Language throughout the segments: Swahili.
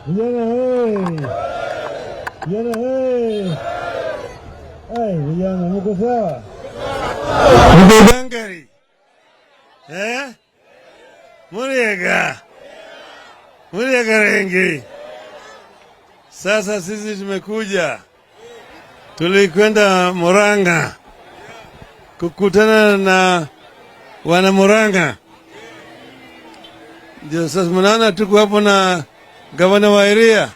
Vijana hey! Vijana hey! Ai, vijana mko sawa? Mko gangari? Muriega rengi. Sasa sisi tumekuja, tulikwenda Murang'a kukutana na wana Murang'a. Ndio sasa mnaona tuko hapo na gavana wa Iria.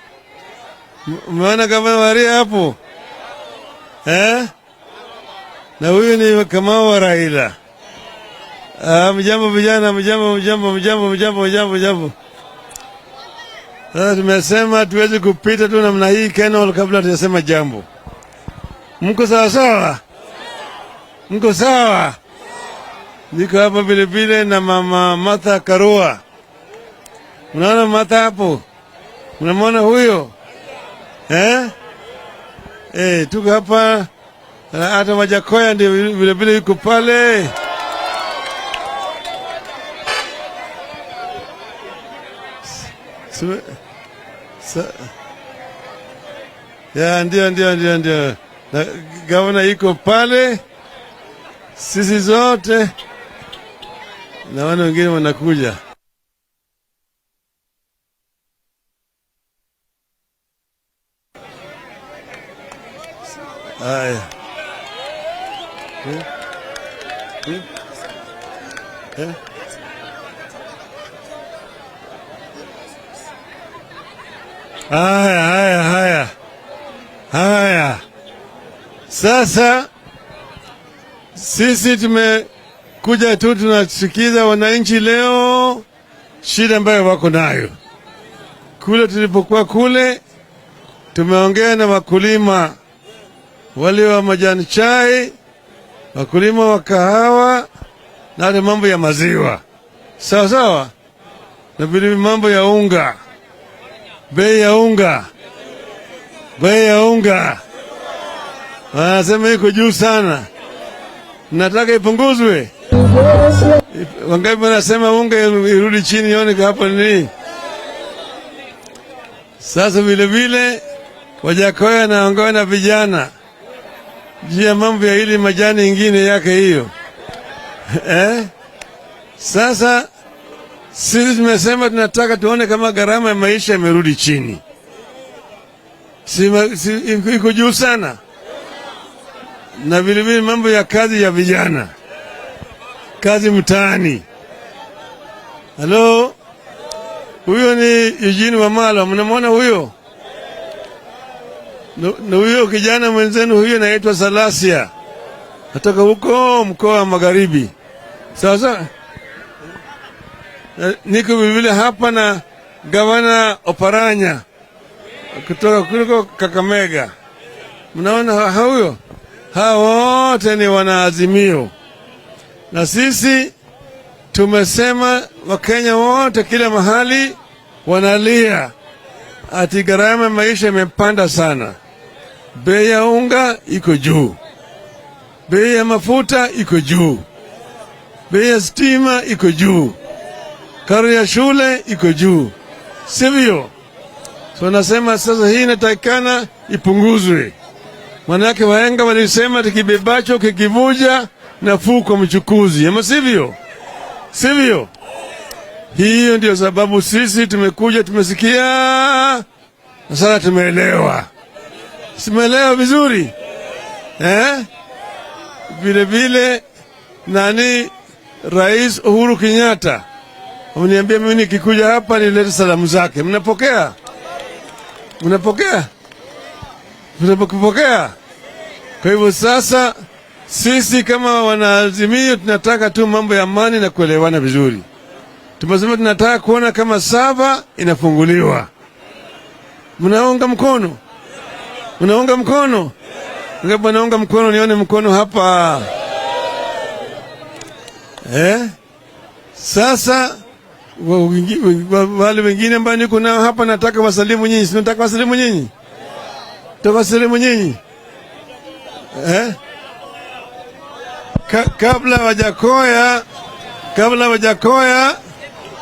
Umeona gavana wa Iria hapo? Na huyu ni Kamau wa Raila. Mjambo vijana, mjambo. Sasa tumesema tuwezi kupita tu namna hii Kenol kabla tujasema jambo. Mko sawa sawa? Mko sawa? Niko hapa vile vile na mama Martha Karua. Unaona Martha hapo? Unamwona huyo? Tuko hapa hata Wajakoya ndio vile vile yuko pale. Ya ndio. Na gavana yuko pale. Sisi zote na wana wengine wanakuja. Haya. Haya. Sasa sisi tumekuja tu tunasikiza wananchi leo shida ambayo wako nayo. Kule tulipokuwa kule tumeongea na wakulima wale wa majani chai, wakulima wa kahawa na hata mambo ya maziwa. Sawa. Na vile mambo ya unga. Bei ya unga. Wanasema iko juu sana. Nataka ipunguzwe. Wangapi wanasema unga irudi chini yone hapo nini? Sasa vile vile Wajakoya naongea na vijana juu ya mambo ya ili majani ingine yake hiyo. Sasa sisi tumesema tunataka tuone kama gharama ya maisha imerudi chini. Iko juu sana. Na vile vile mambo ya kazi ya vijana, kazi mtaani. Halo, huyo ni Eugene Wamalwa, mnamwona huyo? Na huyo kijana mwenzenu huyo anaitwa Salasia, natoka huko mkoa wa Magharibi. Sasa niko vile hapa na gavana Oparanya kutoka kuliko Kakamega. Mnaona huyo? Hao wote ni wanaazimio. Na sisi tumesema Wakenya wote kila mahali wanalia ati gharama ya maisha imepanda sana. Bei ya unga iko juu. Bei ya mafuta iko juu. Bei ya stima iko juu. Karo ya shule iko juu. Sivyo? So nasema sasa hii inatakikana ipunguzwe. Manake wahenga walisema tikibebacho kikivuja nafuu kwa mchukuzi. Ama sivyo? Sivyo? Hiyo ndio sababu sisi tumekuja, tumesikia na sasa tumeelewa. Simeelewa vizuri? Vile vile nani Rais Uhuru Kenyatta ameniambia mimi nikikuja hapa nilete salamu zake. Mnapokea? Mnapokea? Kwa hivyo sasa sisi kama wanaazimio tunataka tu mambo ya amani na kuelewana vizuri. Tumesema tunataka kuona kama Sava inafunguliwa. Mnaunga mkono? Ngapi naunga mkono? Nione mkono hapa. Sasa wale wengine ambao niko nao hapa nataka wasalimu nyinyi. Nataka wasalimu nyinyi. Tawasilimu nyinyi. Kabla Wajakoya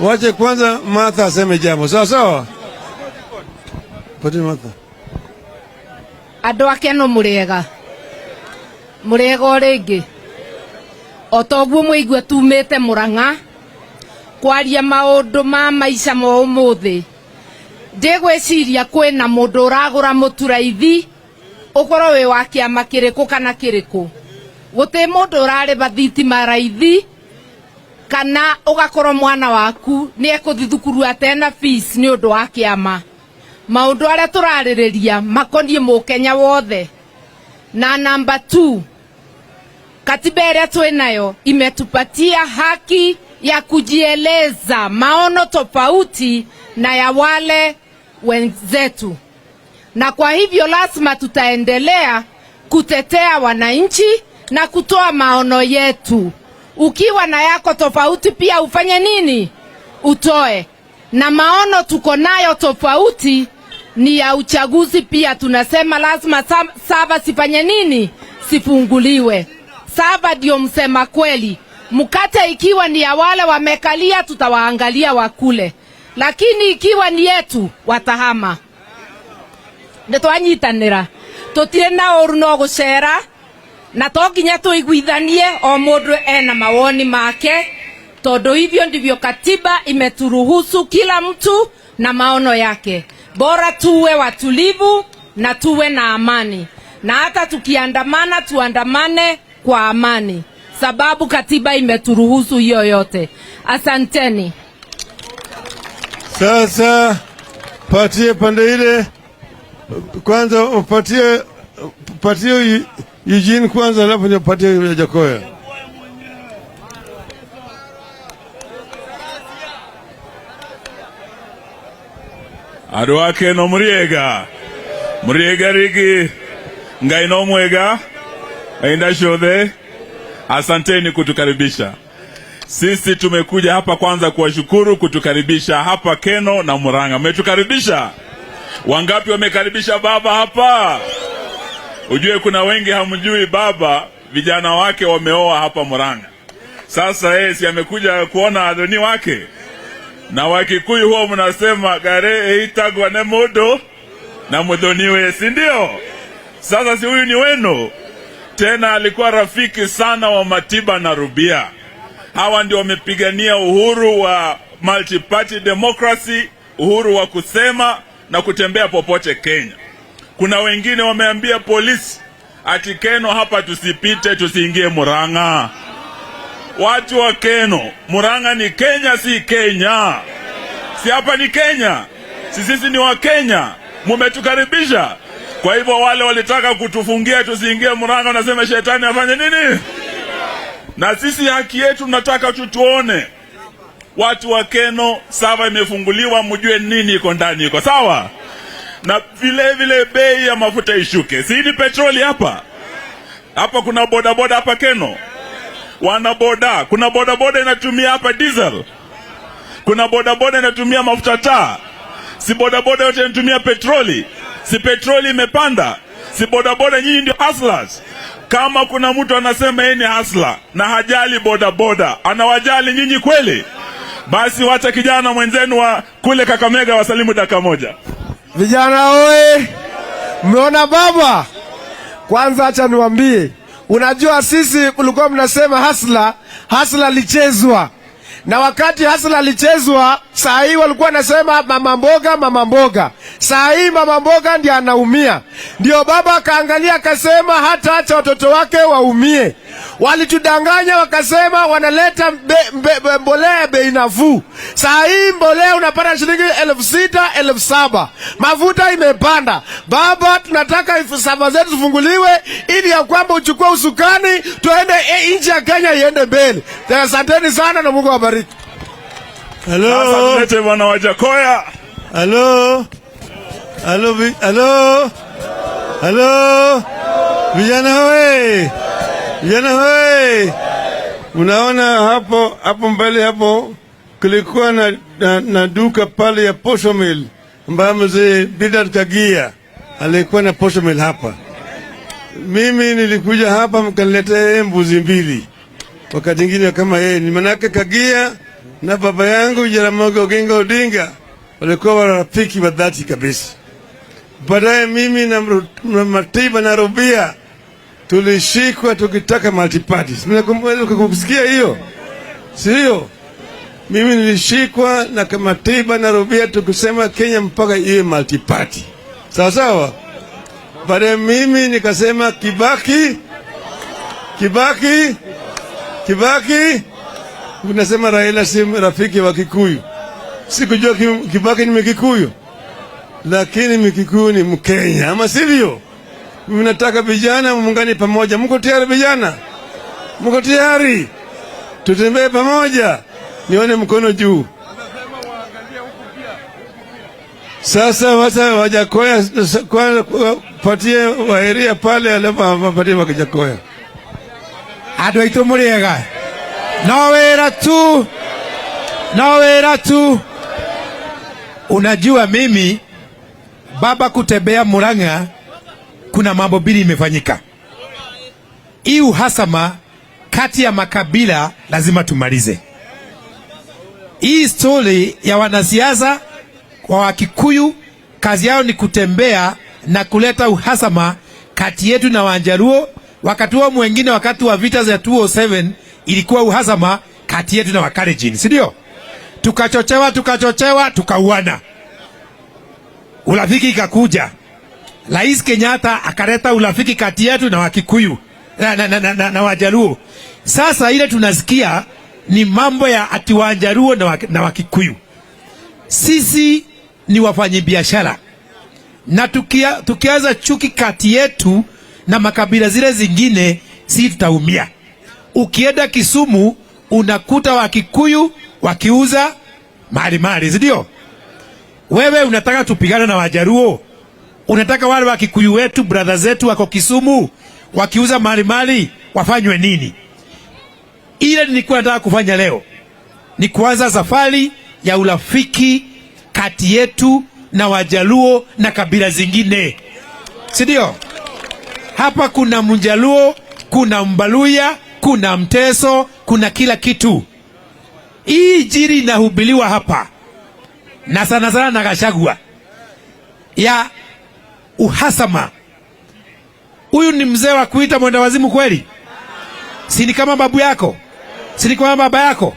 wache kwanza Martha aseme jambo. Sawa. Pati Martha. Andå ake no må rä ega o rä ngä o toguo må igua tumä te må Rang'a kwaria maå ndå ma maica ma å må thä ndä gwä ciria kwä na må ndå å ragå ra må turaithi å korwo wä wa kä ama kä rä kå kana kä rä kå gå tä må ndå å rarä ba thitima raithi kana å gakorwo mwana waku nä ekå thi thukuru atena fees nä å ndå wa kä ama maå ndå arä a tå rarä rä ria makoniä må Kenya wothe. Na namba 2, katiba ĩrĩa twĩ nayo imetupatia haki ya kujieleza maono tofauti na ya wale wenzetu, na kwa hivyo lazima tutaendelea kutetea wananchi na kutoa maono yetu. Ukiwa na yako tofauti pia ufanye nini? Utoe. Na maono tuko nayo tofauti ni ya uchaguzi pia. Tunasema lazima saba sifanye nini? Sifunguliwe. Saba ndio msema kweli. Mkate ikiwa ni ya wale wamekalia tutawaangalia wakule, lakini ikiwa ni yetu watahama. Nitwanyitanira tutire na oru no gucera na toginya tuiguithanie o mundu ena mawoni make, tondu hivyo ndivyo katiba imeturuhusu kila mtu na maono yake. Bora tuwe watulivu na tuwe na amani, na hata tukiandamana tuandamane kwa amani, sababu katiba imeturuhusu hiyo yote. Asanteni. Sasa patie pande ile kwanza, patie Eugene kwanza, alafu ndio patie Jakoya. Andå ake no må riega rigi ngai no mwega ainda shothe. Asanteni kutukaribisha. Sisi tumekuja hapa kwanza kuwashukuru kutukaribisha hapa Keno na Murang'a. Mmetukaribisha. Wangapi wamekaribisha baba hapa? Ujue kuna wengi hamjui baba, vijana wake wameoa hapa Murang'a. Sasa yeye si amekuja kuona adoni wake. Na Wakikuyu huwa mnasema gare eitagwa ne modo na mudhoniwe, si ndio? Sasa si huyu ni wenu. Tena alikuwa rafiki sana wa Matiba na Rubia. Hawa ndio wamepigania uhuru wa multi-party democracy, uhuru wa kusema na kutembea popote Kenya. Kuna wengine wameambia polisi ati Keno hapa tusipite, tusiingie Murang'a. Watu wa Keno, Murang'a ni Kenya, si Kenya. Si hapa ni Kenya. Sisi ni wa Kenya. Mumetukaribisha. Kwa hivyo wale walitaka kutufungia tusiingie Murang'a, nasema shetani afanye nini? Na sisi haki yetu tunataka tutuone. Watu wa Keno, sava imefunguliwa, mjue nini iko ndani iko. Sawa? Na vile bei ya mafuta ishuke. Si ni petroli hapa? Hapa kuna bodaboda hapa Keno. Wana boda, kuna bodaboda inatumia hapa diesel. Kuna bodaboda inatumia mafuta taa. Si bodaboda yote inatumia petroli. Si petroli imepanda. Si bodaboda nyinyi ndio hustlers. Kama kuna mtu anasema yeye ni hustler na hajali bodaboda, anawajali nyinyi kweli? Basi wacha kijana mwenzenu wa kule Kakamega wasalimu dakika moja. Vijana oe, mmeona baba? Kwanza acha niwaambie, unajua sisi mlikuwa mnasema hasla lichezwa. Na wakati hasla lichezwa, saa hii walikuwa nasema mama mboga. Saa hii mama mboga ndiye anaumia. Ndio baba akaangalia akasema hata acha watoto wake waumie. Walitudanganya wakasema wanaleta mbolea bei nafuu. Saa hii mbolea unapata shilingi 6,000, 7,000. Mafuta imepanda. Baba, tunataka sava zetu zifunguliwe ili ya kwamba uchukue usukani tuende nchi ya Kenya iende mbele. Asanteni sana na Mungu awabariki. Hello. Sasa tulete bwana wa Jakoya. Hello. Vijana hoye. Unaona hapo mbele hapo kulikuwa na duka pale ya posho mill ambayo mzee Bidar Kagia alikuwa na posho mill hapa. Mimi nilikuja hapa mkaniletea mbuzi mbili. Wakati mwingine kama yeye ni manake Kagia na baba yangu Jaramogi Oginga Odinga walikuwa rafiki wa dhati kabisa. Baadaye mimi na Matiba na Rubia tulishikwa tukitaka multi-party. Mnakumbuka hiyo? Sio? Mimi nilishikwa na Matiba na Rubia tukisema Kenya mpaka iwe multi-party. Sawa sawa? Baadaye mimi nikasema Kibaki. Unasema Raila si rafiki wa Kikuyu. Sikujua Kibaki ni Mkikuyu. Lakini Mkikuyu ni Mkenya, ama sivyo? Mimi nataka vijana muungane pamoja. Mko tayari vijana? Mko tayari? Tutembee pamoja. Nione mkono juu. Sasa Wajakoya patie Waheria pale alafu wapatie Wajakoya. Andũ aitũ mũrĩega. No wĩra tu. Unajua mimi baba kutembea Murang'a kuna mambo mbili imefanyika. Hii uhasama kati ya makabila lazima tumalize. Hii story ya wanasiasa kwa Wakikuyu kazi yao ni kutembea na kuleta uhasama kati yetu na Wanjaluo. Wakati huo mwingine, wakati wa vita za 2007 ilikuwa uhasama kati yetu na Wakalenjin, si ndio? Tukachochewa tukauana. Urafiki ikakuja. Rais Kenyatta akaleta urafiki kati yetu na Wakikuyu na Wajaluo. Sasa ile tunasikia ni mambo ya ati Wajaluo na Wakikuyu. Sisi ni wafanyabiashara. Na tukianza chuki kati yetu na makabila zile zingine, si tutaumia. Ukienda Kisumu unakuta Wakikuyu wakiuza mali, ndio? Wewe unataka tupigane na Wajaluo? Unataka wale Wakikuyu wetu brother zetu wako Kisumu wakiuza mali wafanywe nini? Ile nilikuwa nataka kufanya leo ni kuanza safari ya urafiki kati yetu na Wajaluo na kabila zingine, si ndio? Hapa kuna Mjaluo, kuna Mbaluya, kuna Mteso, kuna kila kitu. Hii jiri inahubiliwa hapa na sana na Gachagua ya uhasama. Huyu ni mzee wa kuita mwenda wazimu kweli? Si ni kama babu yako? Si ni kama baba yako?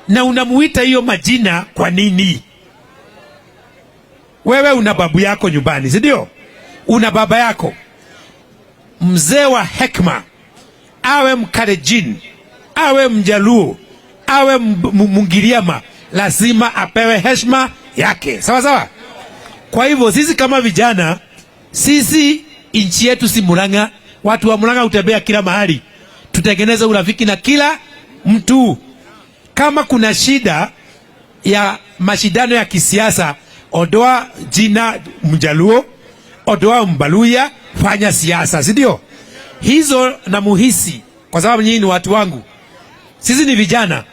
Na unamuita hiyo majina kwa nini? Wewe una babu yako nyumbani, si ndio? Una baba yako. Mzee wa hekima, awe Mkalenjin, awe Mjaluo, awe Mungiriama, lazima apewe heshima yake. Sawa sawa? Kwa hivyo sisi kama vijana, sisi nchi yetu si Murang'a. Watu wa Murang'a utembea kila mahali. Tutengeneze urafiki na kila mtu. Kama kuna shida ya mashindano ya kisiasa, ondoa jina Mjaluo, ondoa Mbaluya, fanya siasa, si ndio? Hizo na muhisi, kwa sababu nyinyi ni watu wangu. Sisi ni vijana,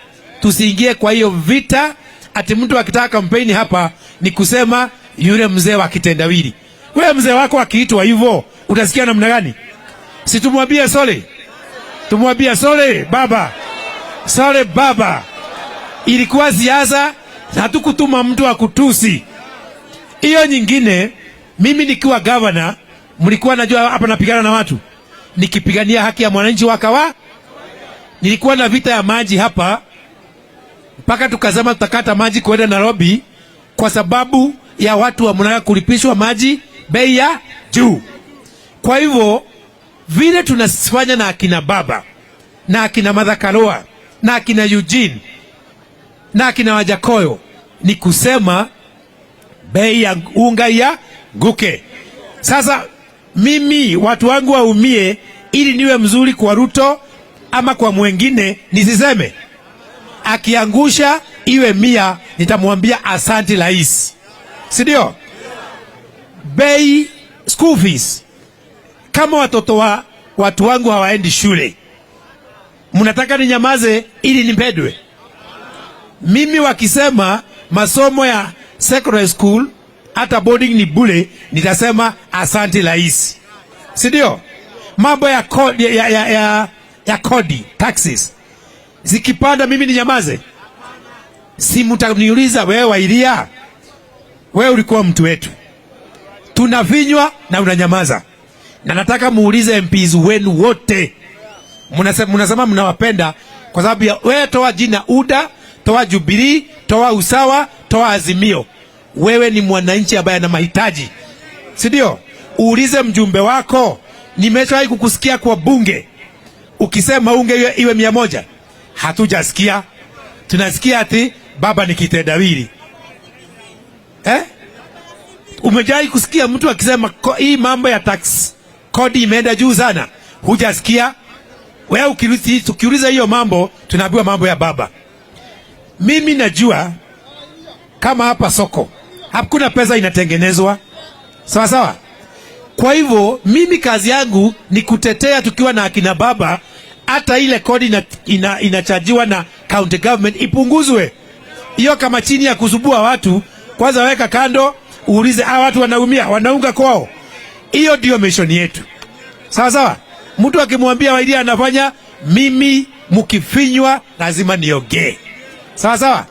tusiingie kwa hiyo vita. Ati mtu akitaka kampeni hapa ni kusema yule mzee wa kitendawili. Wewe mzee wako akiitwa hivyo utasikia namna gani? Si tumwambie sole? Tumwambie sole baba. Sole baba. Ilikuwa siasa, hatukutuma mtu akutusi. Hiyo nyingine, mimi nikiwa governor, mlikuwa najua hapa napigana na watu. Nikipigania haki ya mwananchi wakawa. Nilikuwa na vita ya maji hapa. Mpaka tukazama tutakata maji kwenda Nairobi kwa sababu ya watu wa Murang'a kulipishwa maji bei ya juu. Kwa hivyo vile tunafanya na akina baba na akina Martha Karua na akina Eugene na akina Wajakoyo ni kusema bei ya unga ya guke. Sasa mimi watu wangu waumie ili niwe mzuri kwa Ruto ama kwa mwengine nisiseme. Akiangusha iwe 100 nitamwambia asante rais. Si ndio? Bei school fees. Kama watu wangu hawaendi shule, mnataka ninyamaze ili nipedwe? Mimi wakisema masomo ya secondary school hata boarding ni bure, nitasema asante rais. Si ndio? Mambo ya kodi, ya kodi, taxes zikipanda mimi ninyamaze? Si mtaniuliza wewe Wairia, wewe ulikuwa mtu wetu. tunavinywa na unanyamaza. Na nataka muulize MPs wenu wote, mnasema mnawapenda kwa sababu ya wewe. Toa jina UDA, toa Jubilee, toa Usawa, toa Azimio. Wewe ni mwananchi ambaye ana mahitaji, si ndio? Uulize mjumbe wako. Nimeshawahi kukusikia kwa bunge ukisema unge iwe 100. Hatujasikia. Tunasikia ati baba ni kitendawili. Umejawahi kusikia mtu akisema hii mambo ya tax kodi imeenda juu sana? Hujasikia. Wewe ukiuliza hiyo mambo, tunaambiwa mambo ya baba. Mimi najua kama hapa soko hakuna pesa inatengenezwa, sawa sawa. Kwa hivyo mimi kazi yangu ni kutetea tukiwa na akina baba, hata ile kodi inachajiwa na county government ipunguzwe. Hiyo kama chini ya kusubua watu, kwanza weka kando, uulize watu wanaumia, wanaunga kwao. Hiyo ndio mission yetu, sawa sawa. Mtu akimwambia Wairia anafanya, mimi mkifinywa lazima niongee, sawa sawa.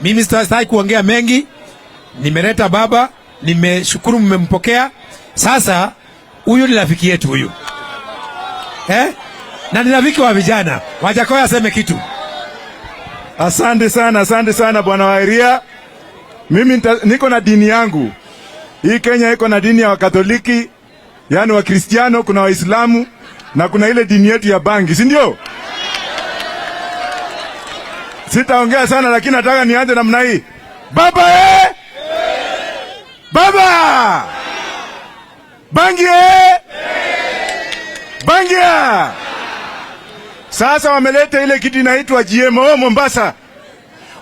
Mimi sitaki kuongea mengi. Nimeleta baba, nimeshukuru mmempokea. Sasa huyu ni rafiki yetu huyu, na ni rafiki wa vijana. Wajakoya aseme kitu. Asante sana bwana Wairia. Mimi niko na dini yangu. Hii Kenya iko na dini ya Wakatoliki, yani wa Kristiano, kuna Waislamu na kuna ile dini yetu ya bangi, si ndio? Sitaongea sana, lakini nataka nianze namna hii. Baba Baba! Bangi Bangi! Sasa wameleta ile kitu inaitwa GMO Mombasa.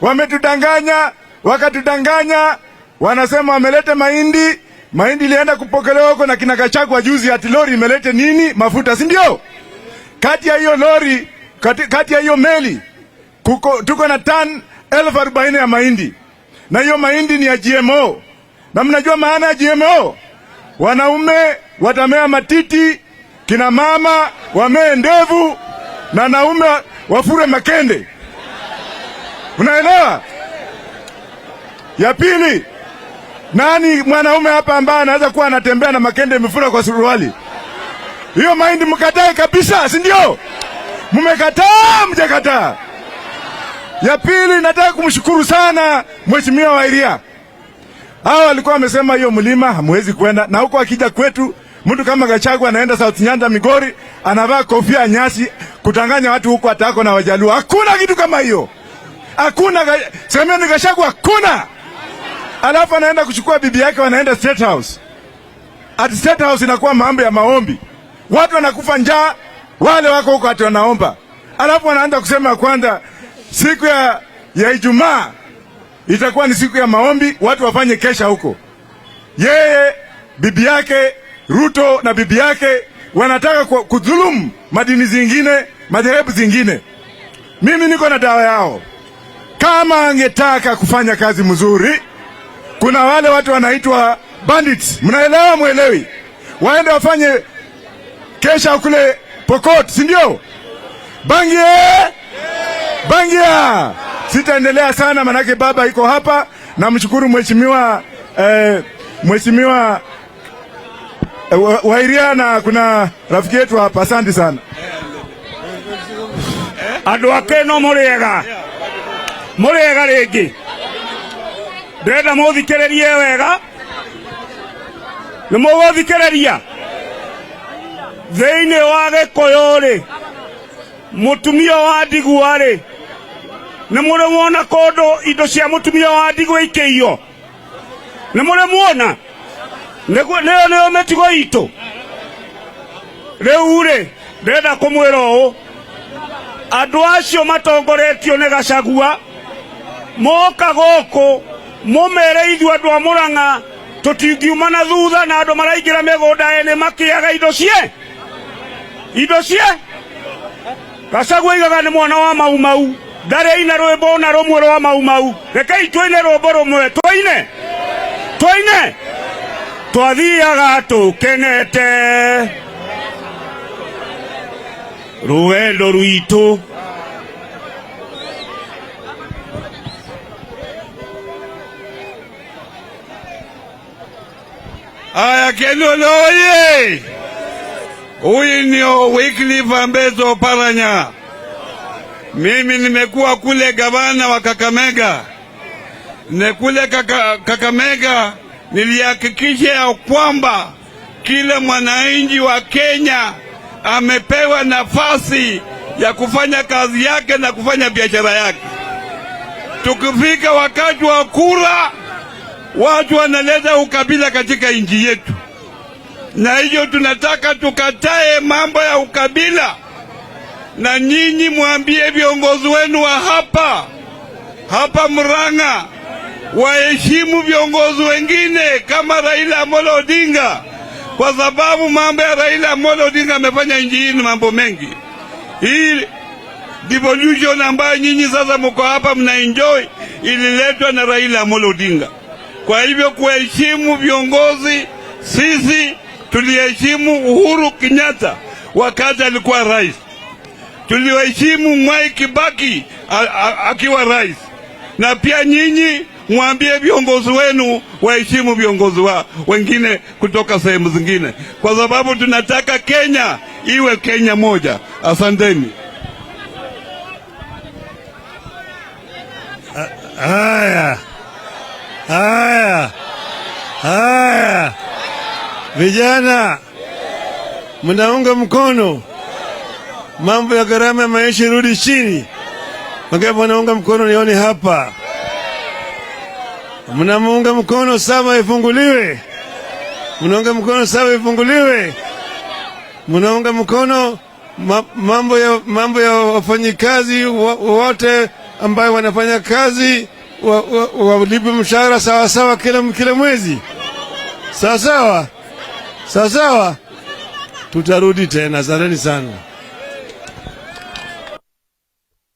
Wametudanganya, wakatudanganya. Wanasema wameleta mahindi. Mahindi ilienda kupokelewa huko na kina Gachagua juzi, ati lori imelete nini? Mafuta, si ndio? Kati ya hiyo lori, kati ya hiyo meli, tuko na tan 40,000 ya mahindi. Na hiyo mahindi ni ya GMO. Na mnajua maana ya GMO? Wanaume watamea matiti, kina mama wamee ndevu, na naume wafure makende. Unaelewa? Ya pili, nani mwanaume hapa ambaye anaweza kuwa anatembea na makende imefura kwa suruali? Hiyo mahindi mkatae kabisa, si ndio? Mmekataa, mjakataa. Ya pili, nataka kumshukuru sana Mheshimiwa Wairia. Hao walikuwa wamesema hiyo mlima hamwezi kwenda, na huko akija kwetu mtu kama Gachagua anaenda South Nyanza Migori, anavaa kofia nyasi kutanganya watu huko atako na Wajaluo. Hakuna kitu kama hiyo. Hakuna, semeni Gachagua hakuna. Alafu anaenda kuchukua bibi yake, wanaenda State House. At State House inakuwa mambo ya maombi. Watu wanakufa njaa, wale wako huko ati wanaomba. Alafu wanaanza kusema kwanza siku ya Ijumaa itakuwa ni siku ya maombi, watu wafanye kesha huko. Yeye, bibi yake, Ruto na bibi yake wanataka kudhulumu madini zingine, madhehebu zingine. Mimi niko na dawa yao. Kama angetaka kufanya kazi mzuri, kuna wale watu wanaitwa bandits. Mnaelewa mwelewi? Waende wafanye kesha kule Pokot, si ndio? Bangia! Sitaendelea sana manake baba iko hapa. Namshukuru mheshimiwa Wairia, na kuna rafiki yetu hapa. Asante sana. Andu akeno muriega ringi ndenda muthikiririe wega, ni muguthikiriria. Thiini wa Gikuyu ri mutumia wa ndigwa ri ni muri muona kondo indo cia mutumia wa ndigwa ikiio? Ni muri muona? Nio metigo itu. Riu ri ndenda kumwira uu, andu acio matongoretio ni Gachagua moka guku mumere ithu andu a Murang'a tutingiuma na thutha, na andu maraingira migunda ene makiaga indo cie. Gachagua igaga ni mwana wa Maumau, ndare ina rwimbo na rumwe rwa Maumau. Rekei twaine rwimbo rumwe, twaine twathiaga tukenete rwendo rwitu. Aya, Kendole oye! Huyu ni Wycliffe Ambezo Oparanya. Mimi nimekuwa kule gavana wa Kakamega. Kule Kakamega nilihakikisha ya kwamba kila mwananchi wa Kenya amepewa nafasi ya kufanya kazi yake na kufanya biashara yake. Tukifika wakati wa kura, watu wanaleta ukabila katika nchi yetu, na hiyo tunataka tukatae mambo ya ukabila. Na nyinyi mwambie viongozi wenu wa hapa Murang'a waheshimu viongozi wengine kama Raila Amolo Odinga, kwa sababu mambo ya Raila Amolo Odinga amefanya nchi hii mambo mengi. Hii devolution ambayo nyinyi sasa mko hapa mnaenjoy ililetwa na Raila Amolo Odinga. Kwa hivyo kuheshimu viongozi, sisi tuliheshimu Uhuru Kenyatta wakati alikuwa rais. Tuliheshimu Mwai Kibaki akiwa rais. Na pia nyinyi mwambie viongozi wenu waheshimu viongozi wengine kutoka sehemu zingine, kwa sababu tunataka Kenya iwe Kenya moja. Asanteni. Haya. Vijana, mnaunga mkono mambo ya gharama ya maisha rudi chini? Wangapi wanaunga mkono? Nione hapa. Mnamuunga mkono saba ifunguliwe? Mnaunga mkono saba ifunguliwe? Mnaunga mkono mambo ya wafanyikazi wote ambao wanafanya kazi walipe mshahara sawa sawa kila mwezi? Sawa sawa? Tutarudi tena. Asanteni sana.